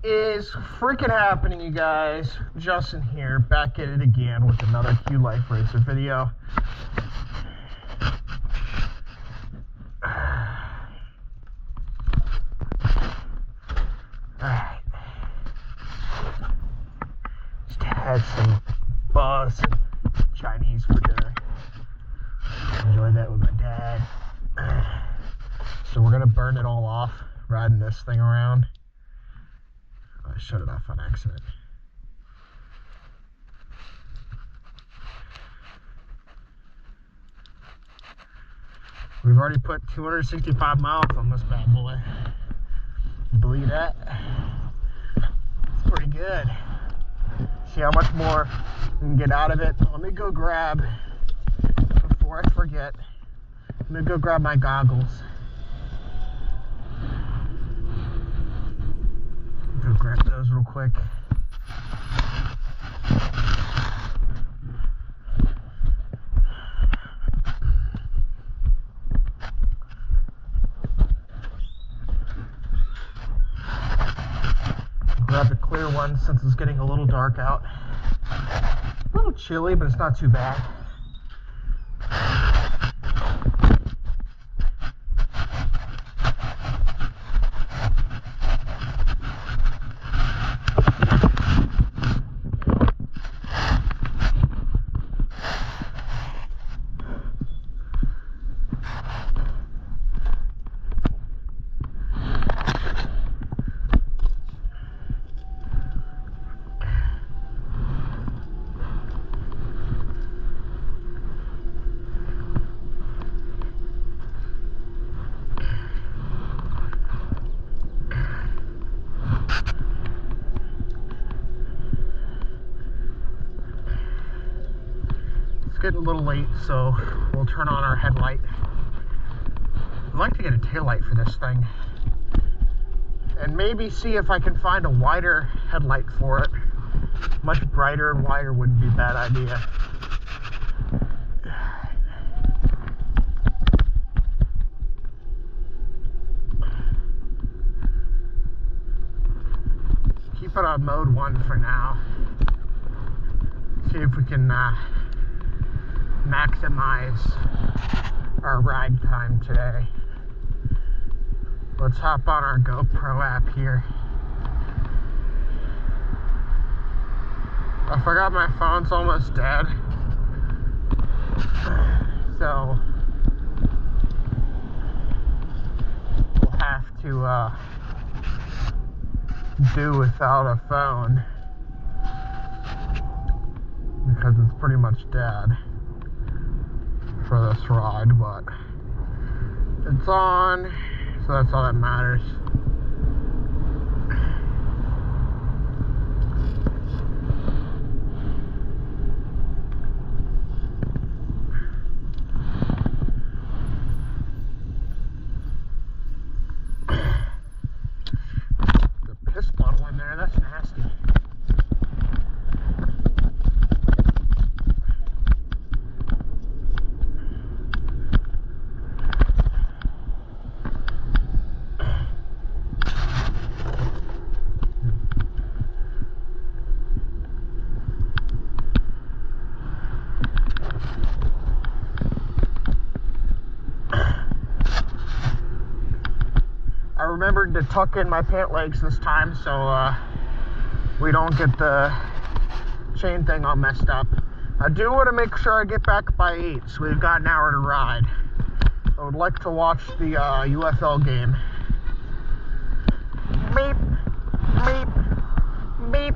is freaking happening, you guys? Justin here, back at it again with another Qlife racer video. Alright. Just had some buzz and Chinese for dinner. Enjoyed that with my dad. So we're gonna burn it all off, riding this thing around. I shut it off on accident. We've already put 265 miles on this bad boy. You believe that? It's pretty good. See how much more we can get out of it. Let me go grab, before I forget, let me go grab my goggles. Go grab those real quick. Grab the clear one since it's getting a little dark out. A little chilly, but it's not too bad. It's getting a little late, so we'll turn on our headlight. I'd like to get a taillight for this thing. And maybe see if I can find a wider headlight for it. Much brighter and wider wouldn't be a bad idea. Keep it on mode 1 for now. See if we can maximize our ride time today. Let's hop on our GoPro app here. I forgot my phone's almost dead, so we'll have to do without a phone because it's pretty much dead for this ride, but it's on, so that's all that matters. The piss bottle in there, that's nasty. I remembered to tuck in my pant legs this time so we don't get the chain thing all messed up. I do want to make sure I get back by 8, so we've got an hour to ride. I would like to watch the UFL game. Beep, beep, beep.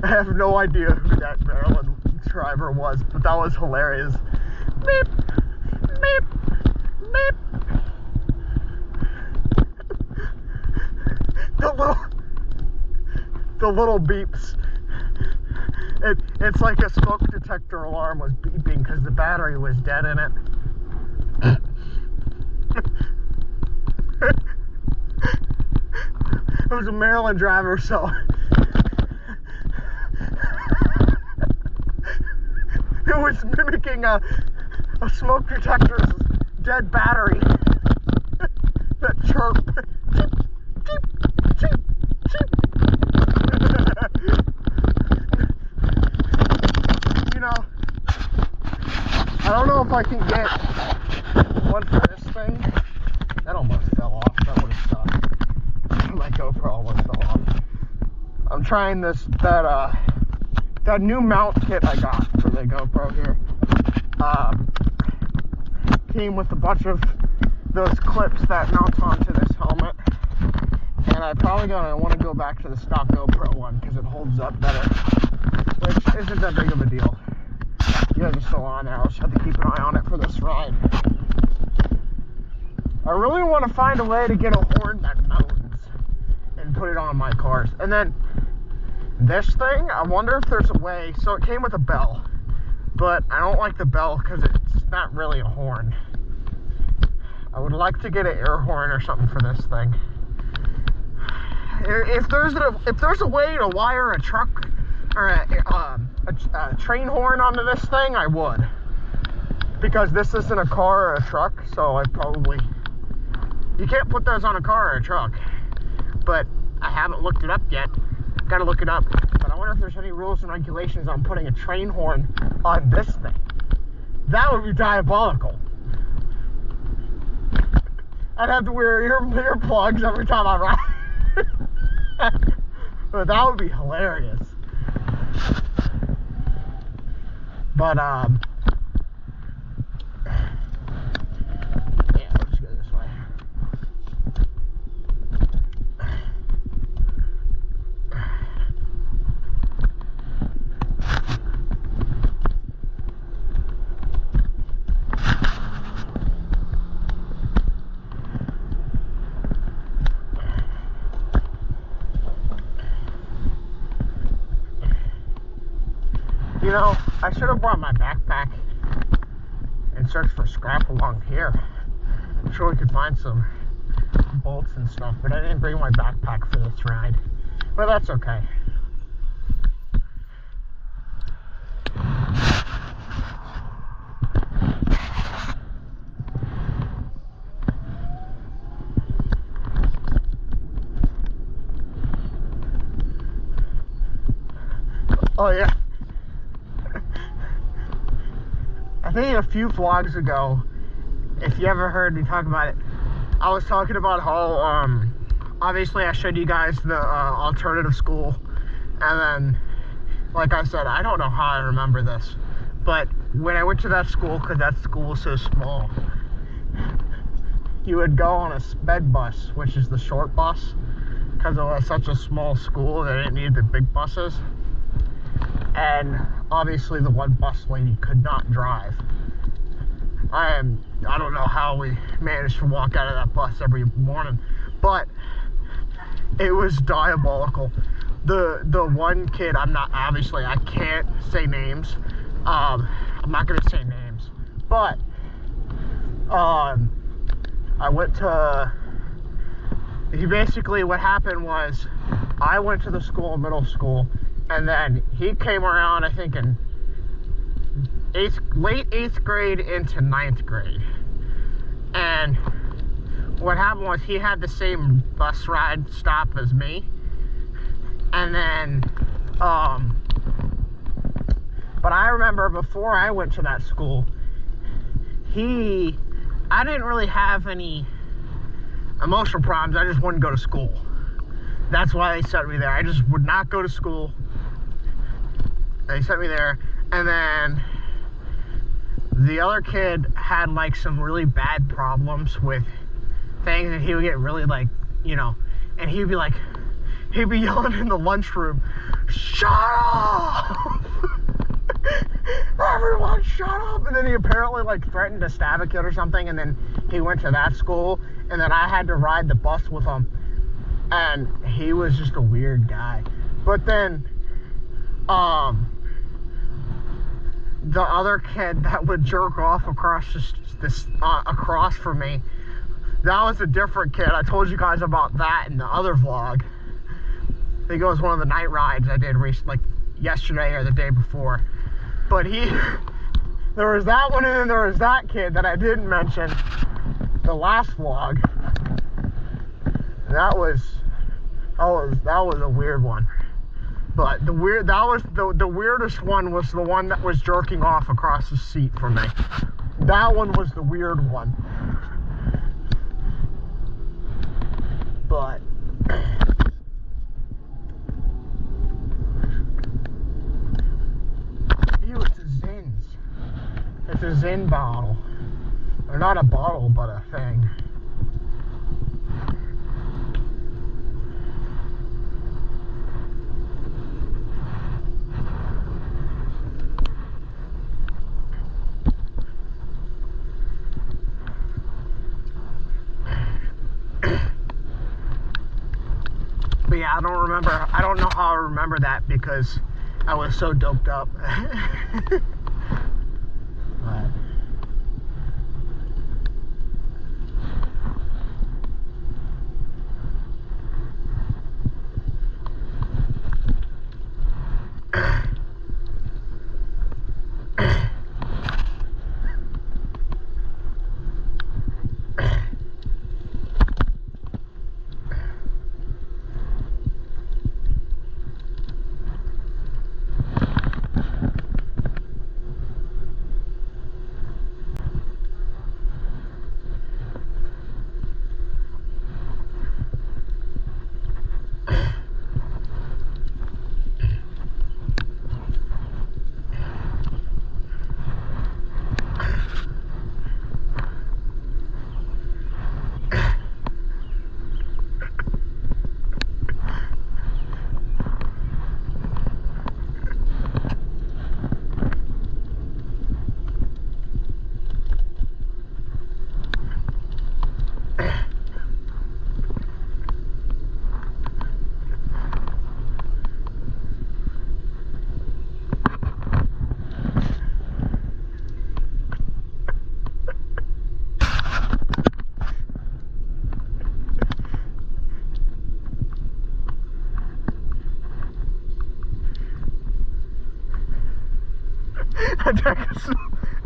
I have no idea who that Maryland driver was, but that was hilarious. Beep, beep, beep. the little beeps. It's like a smoke detector alarm was beeping because the battery was dead in it. It was a Maryland driver, so it was mimicking a smoke detector's dead battery. That chirp. Cheep, cheep, cheep, cheep. You know, I don't know if I can get one for this thing. That almost fell off. That would have sucked. My GoPro almost fell off. I'm trying that new mount kit I got for the GoPro here. Came with a bunch of those clips that mount onto this helmet, and I probably want to go back to the stock GoPro one because it holds up better, which isn't that big of a deal. You guys are still on there. I'll just have to keep an eye on it for this ride. I really want to find a way to get a horn that mounts and put it on my cars. And then this thing, I wonder if there's a way. So it came with a bell, but I don't like the bell because it's not really a horn. I would like to get an air horn or something for this thing. If there's a way to wire a truck or a train horn onto this thing, I would. Because this isn't a car or a truck, so you can't put those on a car or a truck. But I haven't looked it up yet. Gotta look it up. But I wonder if there's any rules and regulations on putting a train horn on this thing. That would be diabolical. I'd have to wear earplugs every time I ride. But that would be hilarious. But, yeah, let's go this way. You know, I should have brought my backpack and searched for scrap along here. I'm sure we could find some bolts and stuff, but I didn't bring my backpack for this ride. But that's okay. Oh yeah. I think a few vlogs ago, if you ever heard me talk about it, I was talking about how, obviously I showed you guys the alternative school, and then, like I said, I don't know how I remember this, but when I went to that school, because that school was so small, you would go on a sped bus, which is the short bus, because it was such a small school that it needed the big buses. And obviously the one bus lady could not drive. I don't know how we managed to walk out of that bus every morning, but it was diabolical. The one kid, I can't say names. I'm not gonna say names, but I went to, what happened was I went to the school, middle school, and then he came around, I think in late 8th grade into 9th grade. And what happened was he had the same bus ride stop as me. And then, but I remember before I went to that school, I didn't really have any emotional problems. I just wouldn't go to school. That's why they sent me there. I just would not go to school. They sent me there, and then the other kid had like some really bad problems with things, and he would get really like, you know, and he'd be yelling in the lunchroom, "Shut up! Everyone shut up!" And then he apparently like threatened to stab a kid or something, and then he went to that school, and then I had to ride the bus with him. and he was just a weird guy. But then, the other kid that would jerk off across across from me, that was a different kid. I told you guys about that in the other vlog. I think it was one of the night rides I did like yesterday or the day before. But there was that one, and then there was that kid that I didn't mention the last vlog. That was a weird one. But the weirdest one was the one that was jerking off across the seat from me. That one was the weird one. But ew, it's a Zins. It's a Zin bottle. Or not a bottle, but a thing. But yeah, I don't know how I remember that because I was so doped up.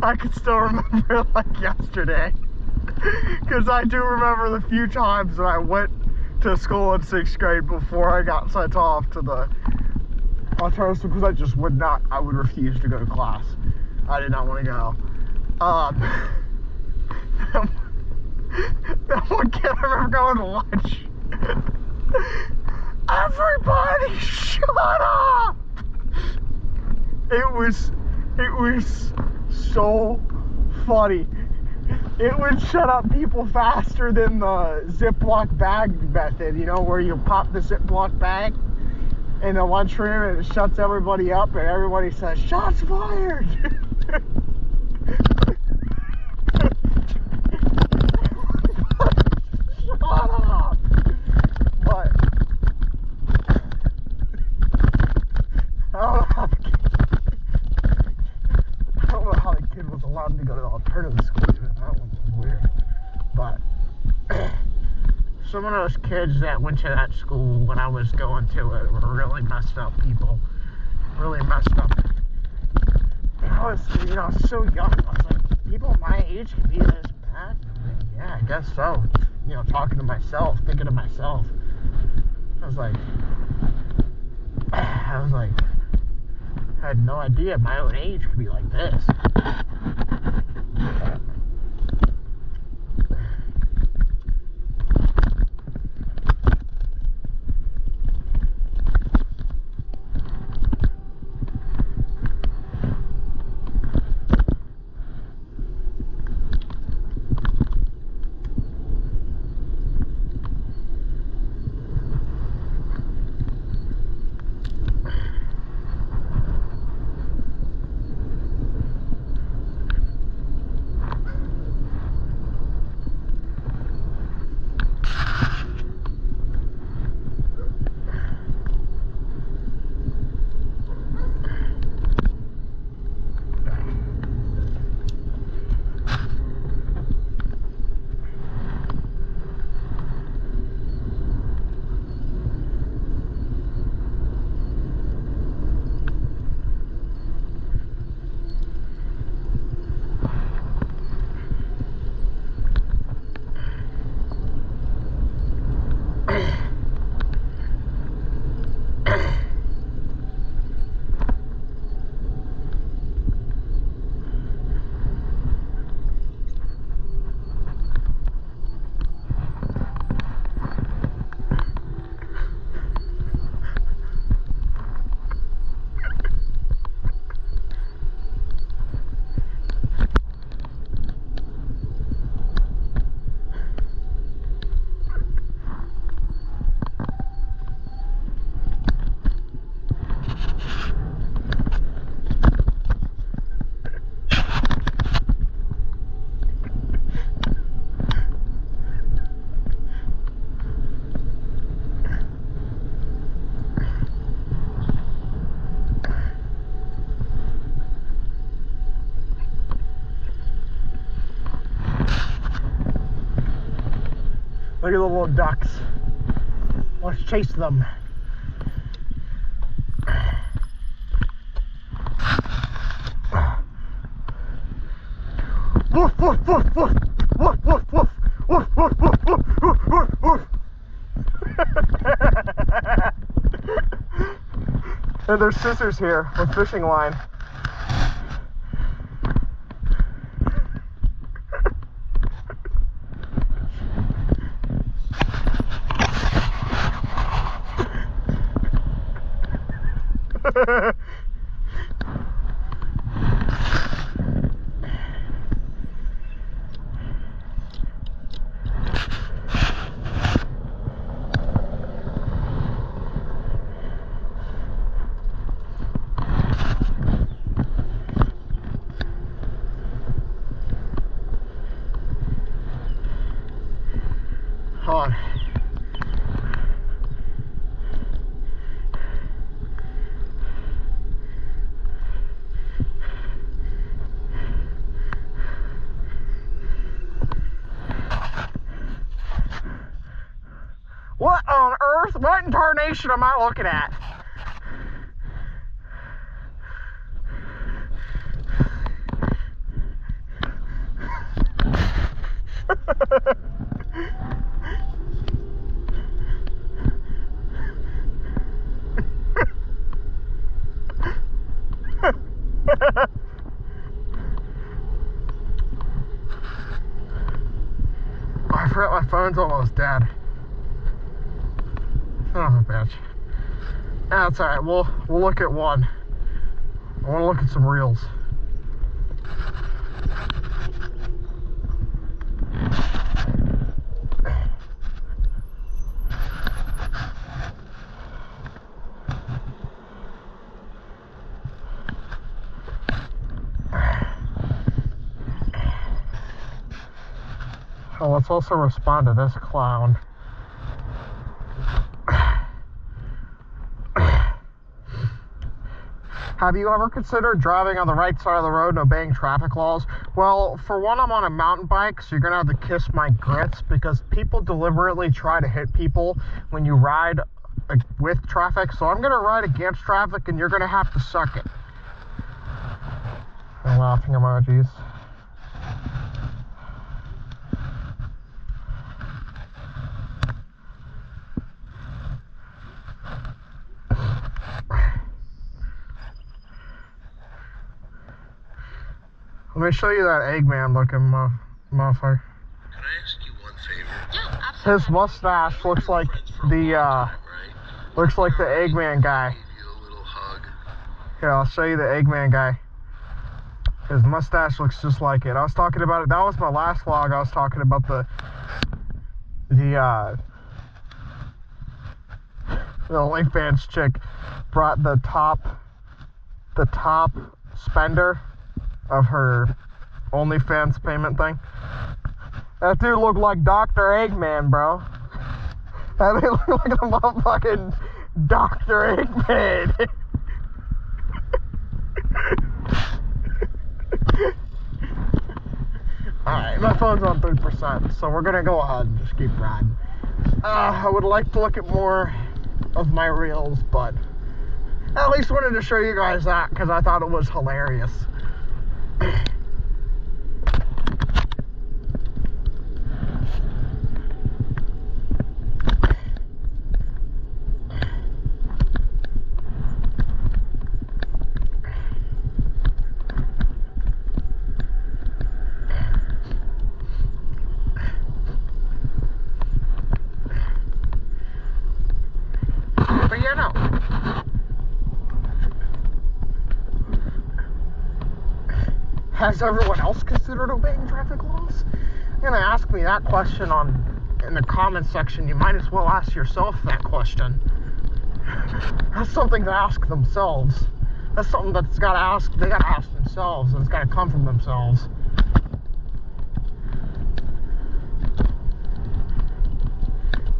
But I can still remember it like yesterday. Because I do remember the few times that I went to school in 6th grade before I got sent off to the alternative, because I would refuse to go to class. I did not want to go. That one kid, I remember going to lunch. Everybody shut up! It was so funny. It would shut up people faster than the Ziploc bag method, you know, where you pop the Ziploc bag in the lunchroom and it shuts everybody up and everybody says, "Shots fired!" Shut up! But I don't know how the kid was allowed to go to the alternative school. That one was weird. But some of those kids that went to that school when I was going to it were really messed up people. Really messed up. And I was, so young. I was like, people my age can be this bad? Like, yeah, I guess so. Talking to myself, thinking to myself. I was like, I had no idea my own age could be like this. Look at the little ducks. Let's chase them. Woof, woof, woof, woof. Woof, woof, woof. Woof, woof, woof, woof, woof, woof, woof. And there's scissors here with fishing line. Hold on. What on earth? What in tarnation am I looking at? I forgot my phone's almost dead. Son of a bitch. That's alright, we'll look at one. I want to look at some reels. Oh, let's also respond to this clown. Have you ever considered driving on the right side of the road and obeying traffic laws? Well, for one, I'm on a mountain bike, so you're gonna have to kiss my grits because people deliberately try to hit people when you ride with traffic. So I'm gonna ride against traffic and you're gonna have to suck it. And laughing emojis. Let me show you that Eggman looking motherfucker. Can I ask you one favor? Yeah, absolutely. His mustache looks like the Eggman guy. Give you a little hug. Here, I'll show you the Eggman guy. His mustache looks just like it. I was talking about it. That was my last vlog. I was talking about the OnlyFans chick brought the top spender of her OnlyFans payment thing. That dude looked like Dr. Eggman, bro. That dude looked like a motherfucking Dr. Eggman. Alright, my phone's on 3%, so we're gonna go ahead and just keep riding. I would like to look at more of my reels, but I at least wanted to show you guys that because I thought it was hilarious. But you know, has everyone else considered obeying traffic laws? You're gonna ask me that question in the comments section. You might as well ask yourself that question. That's something to ask themselves. That's something that's they gotta ask themselves, and it's gotta come from themselves.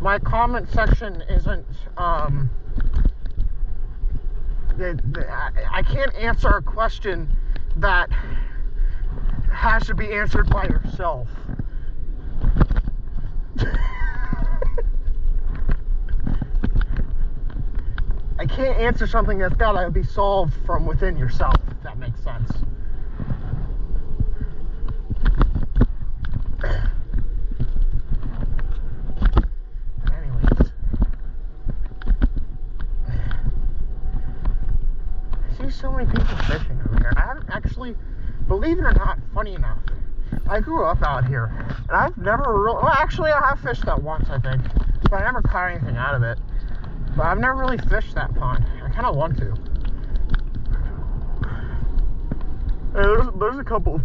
My comment section isn't, I can't answer a question that has to be answered by yourself. can't answer something that's got to be solved from within yourself, if that makes sense. Anyways, I see so many people fishing over here. I haven't actually, believe it or not, funny enough, I grew up out here, and I've never really, well, actually, I have fished that once, I think, but I never caught anything out of it. But I've never really fished that pond. I kind of want to. Hey, there's a couple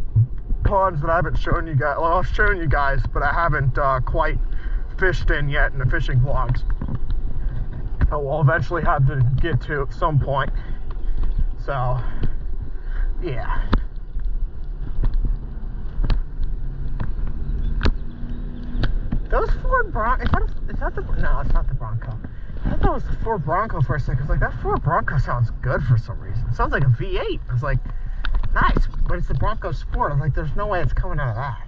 ponds that I haven't shown you guys. Well, I've shown you guys, but I haven't quite fished in yet in the fishing vlogs. I will eventually have to get to at some point. So, yeah. Those Ford Bronco, is that the, no, it's not the Bronco. I thought that was the Ford Bronco for a second. I was like, that Ford Bronco sounds good for some reason. It sounds like a V8. I was like, nice, but it's the Bronco Sport. I was like, there's no way it's coming out of that.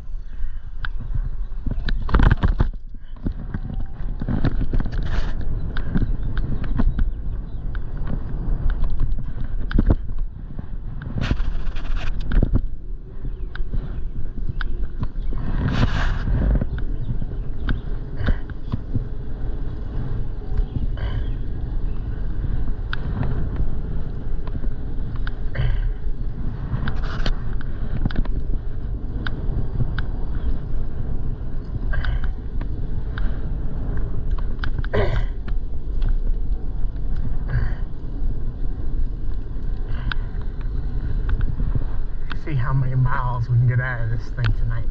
See how many miles we can get out of this thing tonight.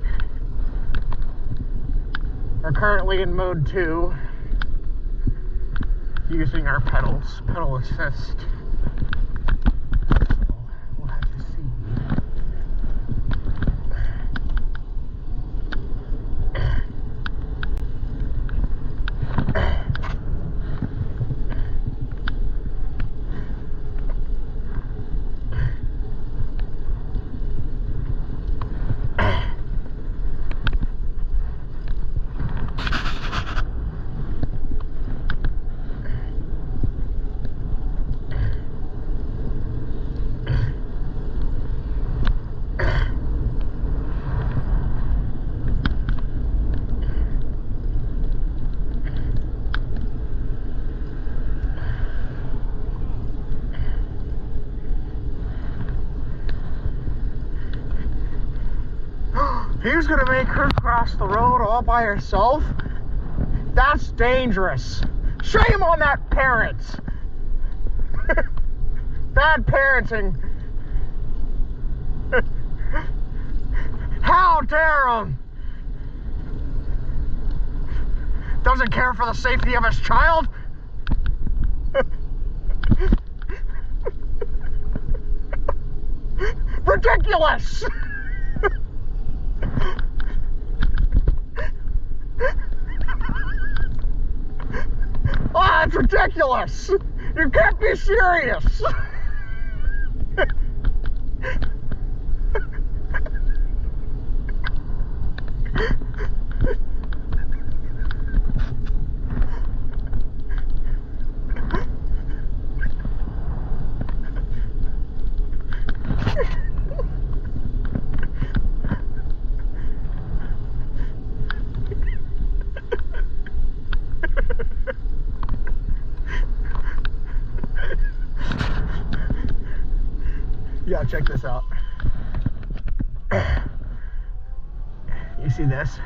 We're currently in mode 2, using our pedal assist. So we'll have to see. He's gonna make her cross the road all by herself? That's dangerous. Shame on that parent. Bad parenting. How dare him? Doesn't care for the safety of his child? Ridiculous! Oh, that's ridiculous! You can't be serious! Yeah, check this out. You see this?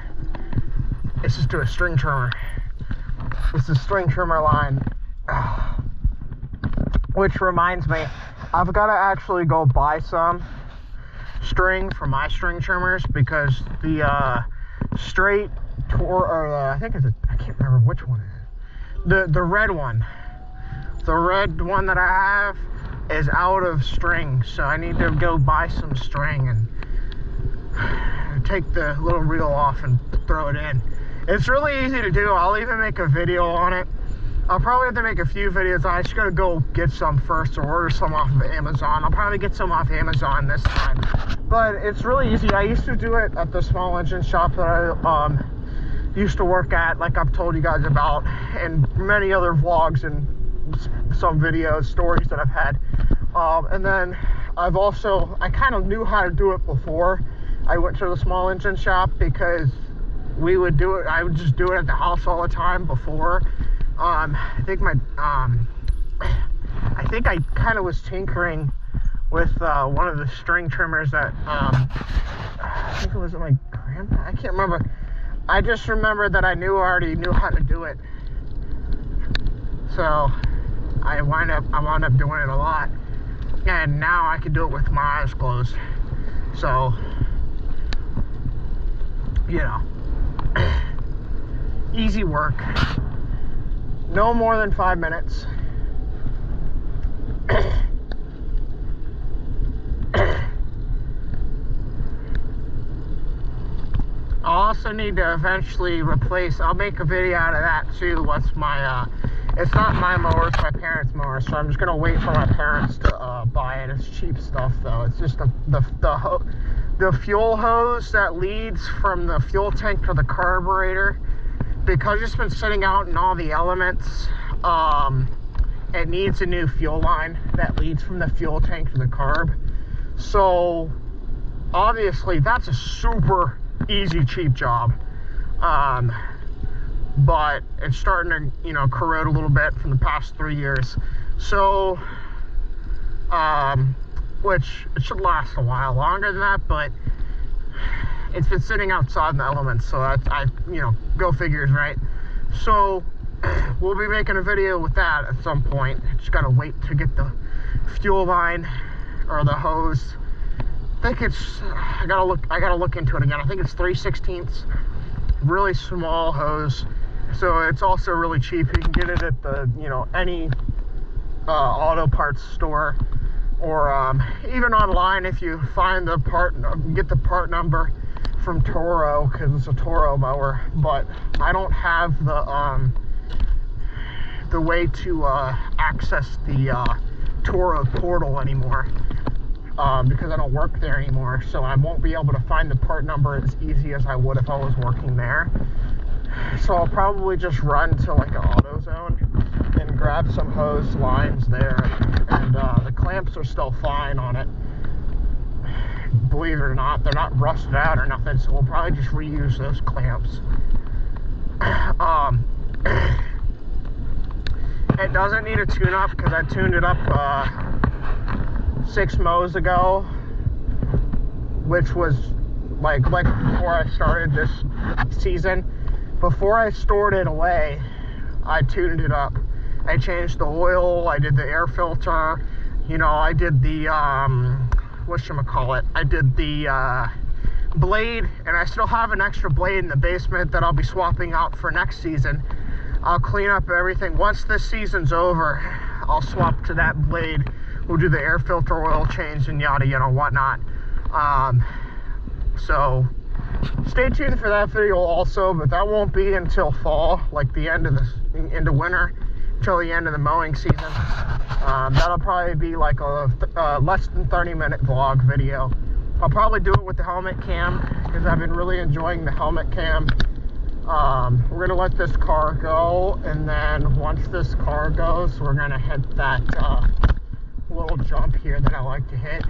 It's just to a string trimmer. It's a string trimmer line. Which reminds me, I've got to actually go buy some string for my string trimmers, because the straight I think it's I can't remember which one it is. The red one. The red one that I have is out of string, so I need to go buy some string and take the little reel off and throw it in. It's really easy to do. I'll even make a video on it. I'll probably have to make a few videos. I just gotta go get some first or order some off of Amazon. I'll probably get some off Amazon this time. But it's really easy. I used to do it at the small engine shop that I used to work at, like I've told you guys about, and many other vlogs and some videos, stories that I've had. And then I kind of knew how to do it before I went to the small engine shop, because I would just do it at the house all the time before. I think I kind of was tinkering with one of the string trimmers that I think it was my grandpa. I can't remember. I just remember that I already knew how to do it. So I wound up doing it a lot, and now I can do it with my eyes closed. So, you know, easy work. No more than 5 minutes. I'll also need to eventually replace, I'll make a video out of that too, once my, it's not my mower, it's my parents' mower, so I'm just going to wait for my parents to buy it. It's cheap stuff though. It's just the fuel hose that leads from the fuel tank to the carburetor. Because it's been sitting out in all the elements, it needs a new fuel line that leads from the fuel tank to the carb. So obviously that's a super easy, cheap job. But it's starting to, you know, corrode a little bit from the past 3 years. So, which it should last a while longer than that, but it's been sitting outside in the elements, so you know, go figures, right? So we'll be making a video with that at some point. Just gotta wait to get the fuel line or the hose. I think it's, I gotta look into it again. I think it's 3/16, really small hose. So it's also really cheap. You can get it at the, you know, any auto parts store, or even online if you find the part, get the part number from Toro, because it's a Toro mower. But I don't have the way to access the Toro portal anymore, because I don't work there anymore, so I won't be able to find the part number as easy as I would if I was working there. So I'll probably just run to like an AutoZone and grab some hose lines there, and the clamps are still fine on it. Believe it or not, they're not rusted out or nothing, so we'll probably just reuse those clamps. It doesn't need a tune-up because I tuned it up 6 mows ago, which was like before I started this season. Before I stored it away, I tuned it up. I changed the oil, I did the air filter, you know, I did the whatchamacallit, I did the blade, and I still have an extra blade in the basement that I'll be swapping out for next season. I'll clean up everything. Once this season's over, I'll swap to that blade. We'll do the air filter oil change and yada, you know, whatnot. So stay tuned for that video also, but that won't be until fall, like the end of winter, till the end of the mowing season. That'll probably be like a less than 30-minute vlog video. I'll probably do it with the helmet cam, because I've been really enjoying the helmet cam. We're gonna let this car go, and then once this car goes, we're gonna hit that little jump here that I like to hit.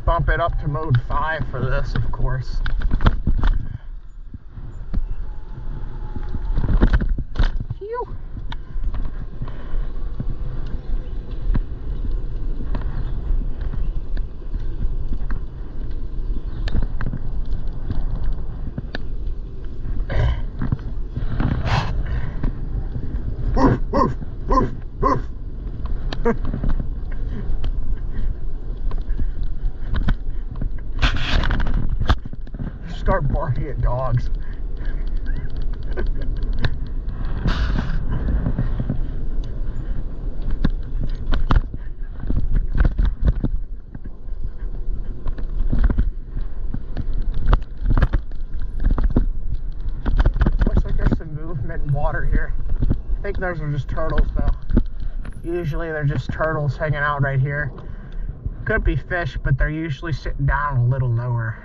Bump it up to mode 5 for this, of course. Phew. Start barking at dogs. Looks like there's some movement in water here. I think those are just turtles though. Usually they're just turtles hanging out right here. Could be fish, but they're usually sitting down a little lower.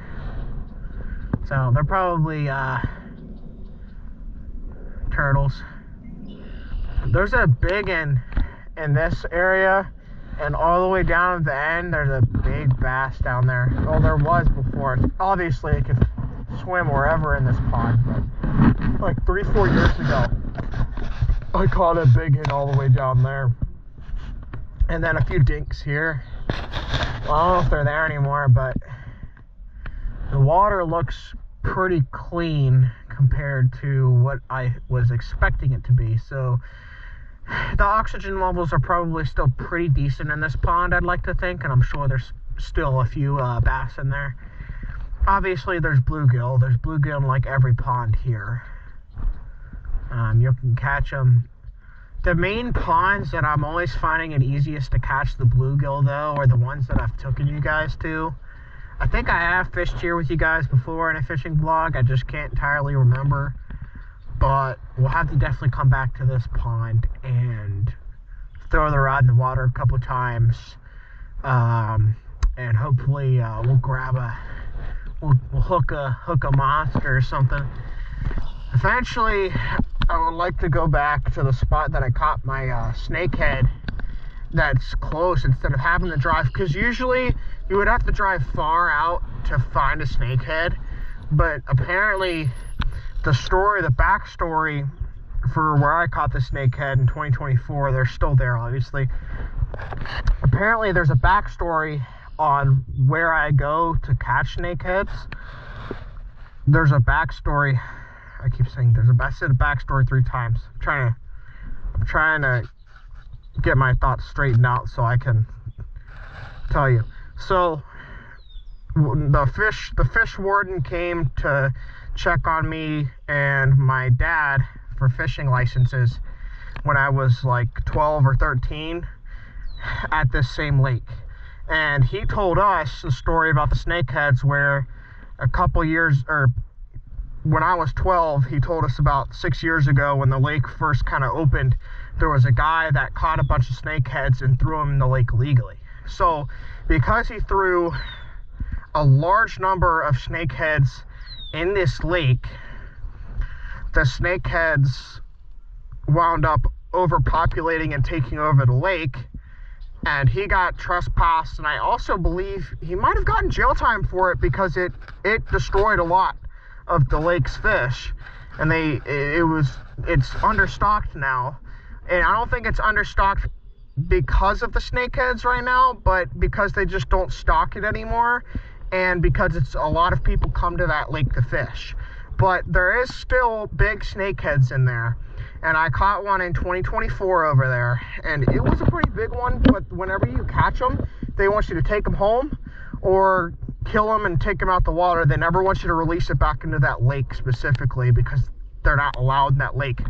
So they're probably turtles. There's a big in this area, and all the way down at the end, there's a big bass down there. Well, there was before. Obviously, it could swim wherever in this pond, but like 3-4 years ago, I caught a big one all the way down there. And then a few dinks here. Well, I don't know if they're there anymore, but the water looks pretty clean compared to what I was expecting it to be. So the oxygen levels are probably still pretty decent in this pond, I'd like to think, and I'm sure there's still a few bass in there. Obviously, there's bluegill. There's bluegill in like every pond here. You can catch them. The main ponds that I'm always finding it easiest to catch the bluegill, though, are the ones that I've taken you guys to. I think I have fished here with you guys before in a fishing vlog. I just can't entirely remember. But we'll have to definitely come back to this pond and throw the rod in the water a couple times. And hopefully we'll grab we'll hook a monster or something. Eventually, I would like to go back to the spot that I caught my snakehead that's close, instead of having to drive, because usually you would have to drive far out to find a snakehead, but apparently the backstory for where I caught the snakehead in 2024, they're still there, obviously. Apparently there's a backstory on where I go to catch snakeheads. There's a backstory. I keep saying I said a backstory 3 times. I'm trying to get my thoughts straightened out so I can tell you. So the fish warden came to check on me and my dad for fishing licenses when I was like 12 or 13 at this same lake. And he told us the story about the snakeheads, where a couple years, or when I was 12, he told us about 6 years ago when the lake first kind of opened, there was a guy that caught a bunch of snakeheads and threw them in the lake legally. So because he threw a large number of snakeheads in this lake, the snakeheads wound up overpopulating and taking over the lake, and he got trespassed, and I also believe he might have gotten jail time for it because it destroyed a lot of the lake's fish, and it's understocked now. And I don't think it's understocked because of the snakeheads right now, but because they just don't stock it anymore, and because it's a lot of people come to that lake to fish. But there is still big snakeheads in there, and I caught one in 2024 over there, and it was a pretty big one. But whenever you catch them, they want you to take them home or kill them and take them out the water. They never want you to release it back into that lake specifically, because they're not allowed in that lake.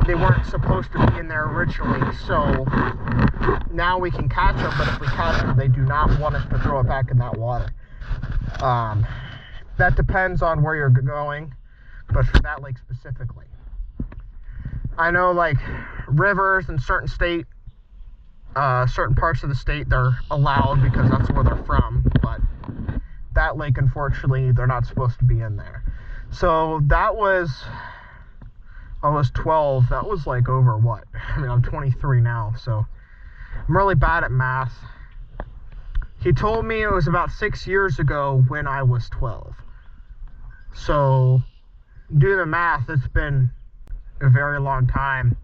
They weren't supposed to be in there originally, so now we can catch them, but if we catch them, they do not want us to throw it back in that water. That depends on where you're going, but for that lake specifically. I know, like, rivers in certain parts of the state, they're allowed because that's where they're from, but that lake, unfortunately, they're not supposed to be in there. So that was, I was 12, that was like over what? I mean, I'm 23 now, so I'm really bad at math. He told me it was about 6 years ago when I was 12. So, do the math, it's been a very long time.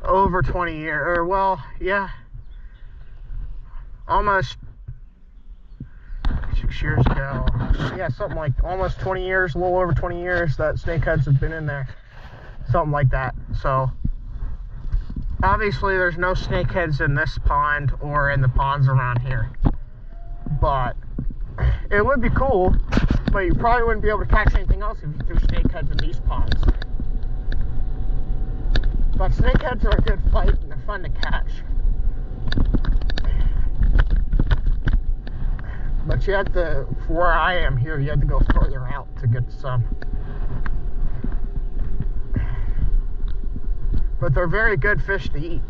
Over 20 years, or well, yeah. Almost 6 years ago. Yeah, something like almost 20 years, a little over 20 years that snakeheads have been in there. Something like that. So, obviously there's no snakeheads in this pond or in the ponds around here. But it would be cool, but you probably wouldn't be able to catch anything else if you threw snakeheads in these ponds. But snakeheads are a good fight and they're fun to catch. But you have to, for where I am here, you have to go further out to get some. But they're very good fish to eat.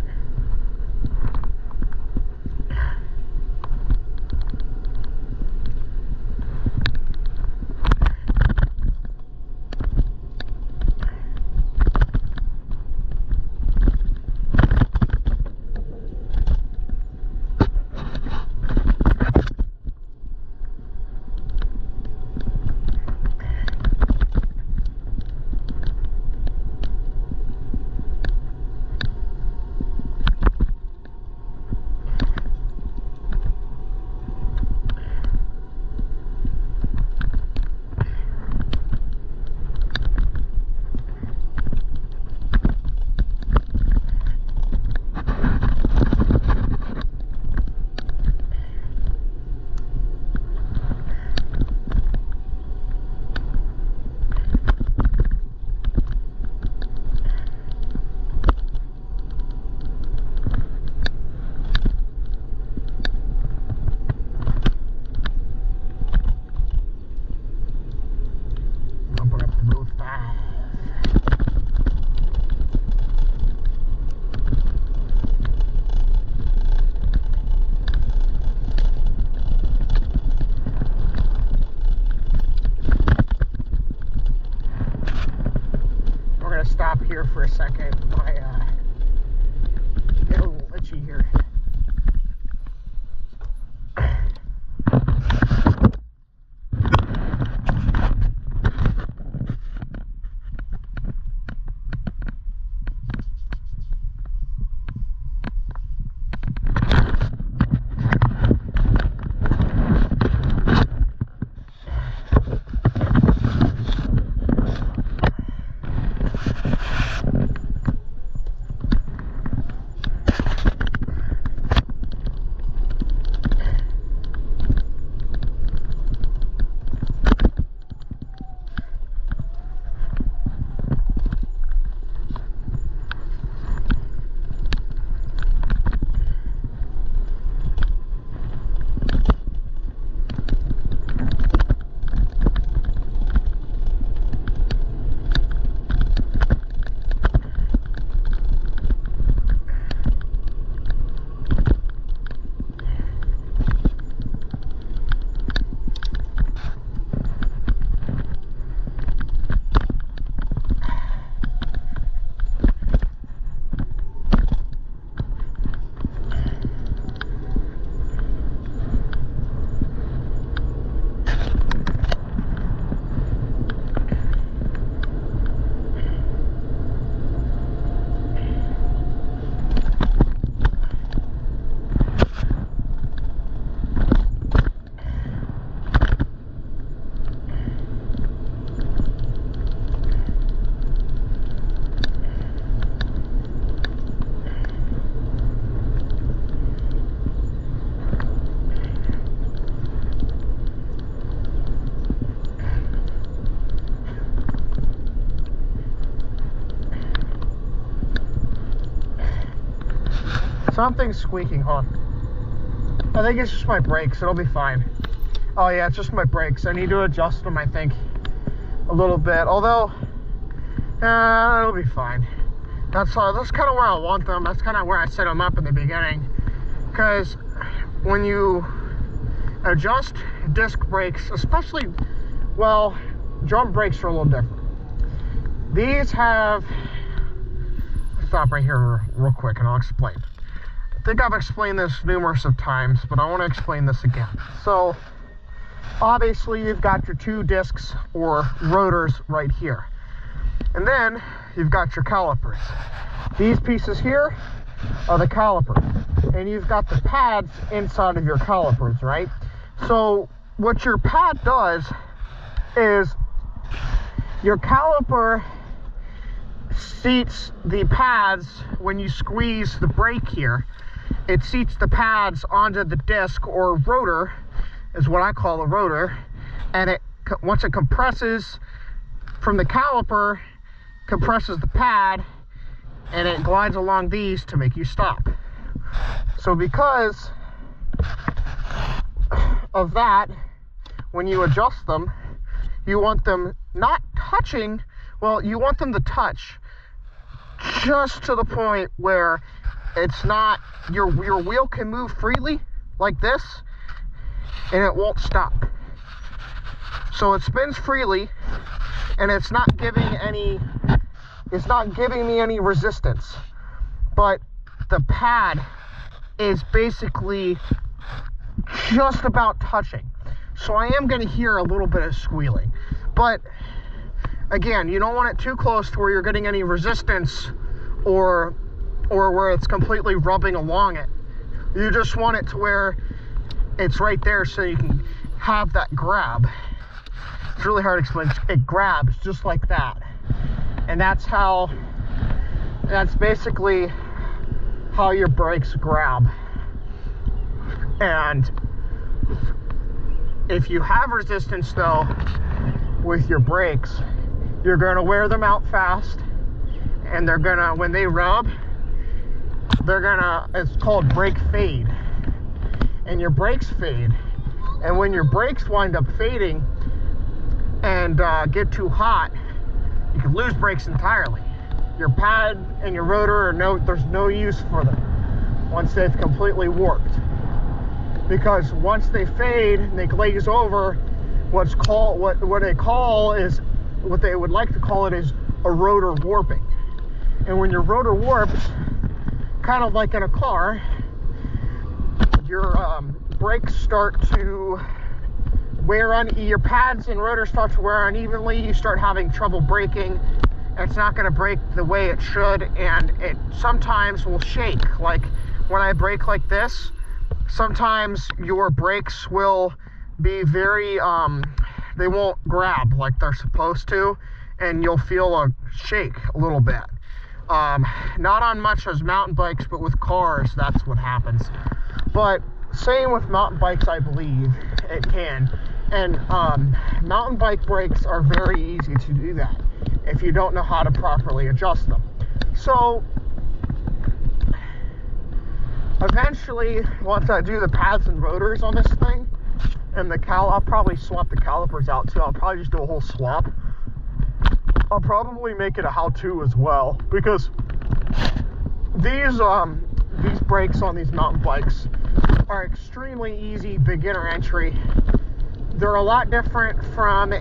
stop here for a second. My get a little itchy here. Something's squeaking, huh? I think it's just my brakes. It'll be fine. Oh yeah, it's just my brakes. I need to adjust them, I think, a little bit. Although, it'll be fine. That's kind of where I want them. That's kind of where I set them up in the beginning. Because when you adjust disc brakes, especially, well, drum brakes are a little different. These have, stop right here real quick and I'll explain. I think I've explained this numerous of times, but I want to explain this again. So obviously you've got your two discs or rotors right here, and then you've got your calipers. These pieces here are the calipers, and you've got the pads inside of your calipers, right? So what your pad does is your caliper seats the pads. When you squeeze the brake here, it seats the pads onto the disc, or rotor is what I call a rotor, and it, once it compresses from the caliper, compresses the pad, and it glides along these to make you stop. So because of that, when you adjust them, you want them not touching, well, you want them to touch just to the point where it's not, your wheel can move freely like this and it won't stop. So it spins freely and it's not giving me any resistance, but the pad is basically just about touching. So I am going to hear a little bit of squealing, but again, you don't want it too close to where you're getting any resistance or where it's completely rubbing along it. You just want it to where it's right there so you can have that grab. It's really hard to explain. It grabs just like that. And that's basically how your brakes grab. And if you have resistance though with your brakes, you're gonna wear them out fast, and they're gonna, when they rub, it's called brake fade, and your brakes fade. And when your brakes wind up fading and get too hot, you can lose brakes entirely. Your pad and your rotor there's no use for them once they've completely warped, because once they fade and they glaze over, what they would like to call it is a rotor warping. And when your rotor warps, kind of like in a car, your brakes start to wear on, your pads and rotor start to wear unevenly. You start having trouble braking. It's not going to brake the way it should, and it sometimes will shake. Like when I brake like this, sometimes your brakes will be very, they won't grab like they're supposed to, and you'll feel a shake a little bit. Not on much as mountain bikes, but with cars, that's what happens. But same with mountain bikes, I believe it can. And mountain bike brakes are very easy to do that if you don't know how to properly adjust them. So eventually, once I do the pads and rotors on this thing, and I'll probably swap the calipers out too. I'll probably just do a whole swap. I'll probably make it a how-to as well, because these brakes on these mountain bikes are extremely easy beginner entry. They're a lot different from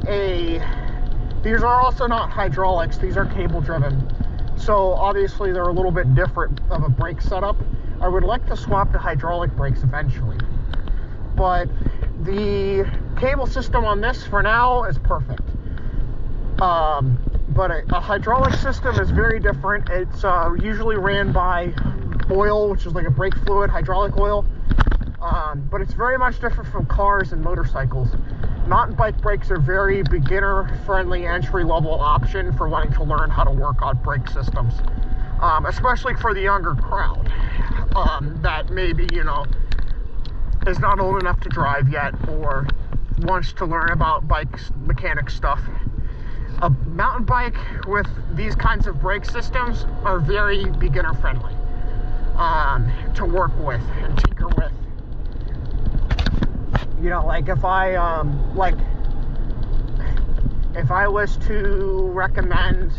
these are also not hydraulics, these are cable driven. So obviously they're a little bit different of a brake setup. I would like to swap to hydraulic brakes eventually. But the cable system on this for now is perfect. But a hydraulic system is very different. It's usually ran by oil, which is like a brake fluid, hydraulic oil. But it's very much different from cars and motorcycles. Mountain bike brakes are very beginner-friendly, entry-level option for wanting to learn how to work on brake systems, especially for the younger crowd that maybe, you know, is not old enough to drive yet or wants to learn about bikes, mechanic stuff. A mountain bike with these kinds of brake systems are very beginner-friendly to work with and tinker with. You know, like if I was to recommend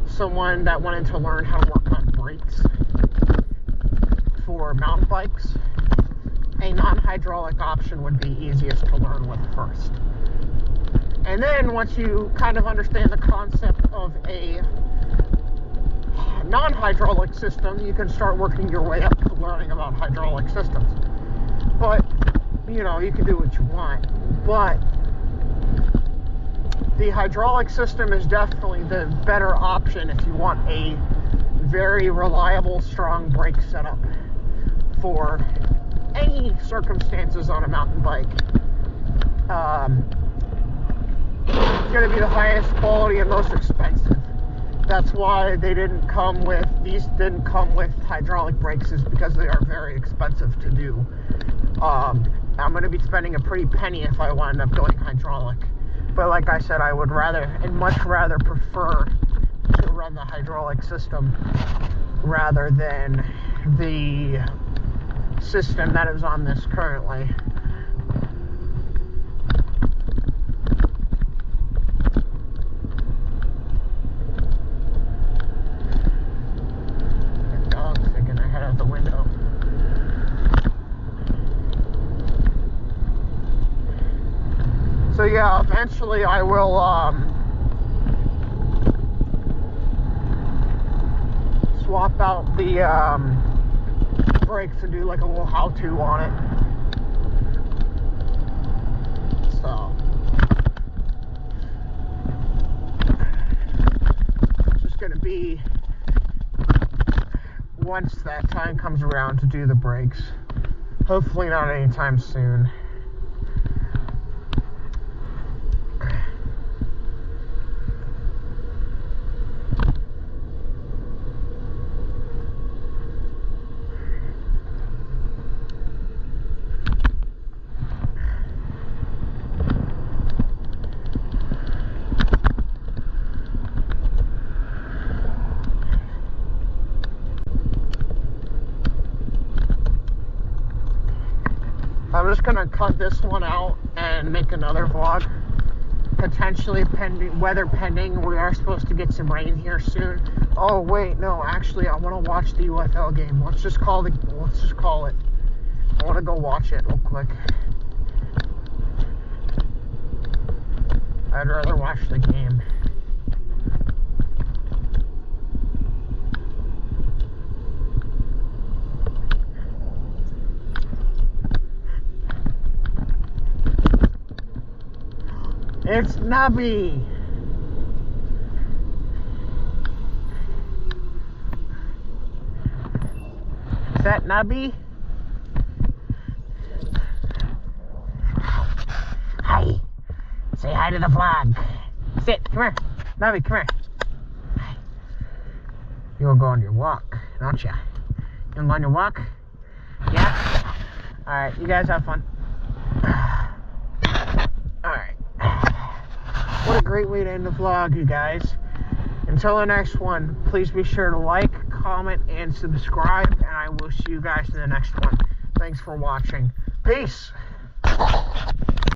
someone that wanted to learn how to work on brakes for mountain bikes, a non-hydraulic option would be easiest to learn with first. And then once you kind of understand the concept of a non-hydraulic system, you can start working your way up to learning about hydraulic systems. But you know, you can do what you want, but the hydraulic system is definitely the better option if you want a very reliable, strong brake setup for any circumstances on a mountain bike. It's going to be the highest quality and most expensive. That's why these didn't come with hydraulic brakes, is because they are very expensive to do. I'm going to be spending a pretty penny if I wind up going hydraulic. But like I said, I would much rather prefer to run the hydraulic system rather than the system that is on this currently. The dog's sticking their head out the window. So yeah, eventually I will swap out the brakes and do like a little how-to on it. So it's just gonna be once that time comes around to do the brakes. Hopefully not anytime soon. I'm just gonna cut this one out and make another vlog. Potentially weather pending. We are supposed to get some rain here soon. Oh wait, no, actually I want to watch the UFL game. Let's just call it. I want to go watch it real quick. I'd rather watch the game. It's Nubby. Is that Nubby? Hi. Say hi to the vlog. Sit. Come here. Nubby, come here. You want to go on your walk, don't you? You want to go on your walk? Yeah? Alright, you guys have fun. Alright. What a great way to end the vlog, you guys. Until the next one, please be sure to like, comment, and subscribe, and I will see you guys in the next one. Thanks for watching. Peace!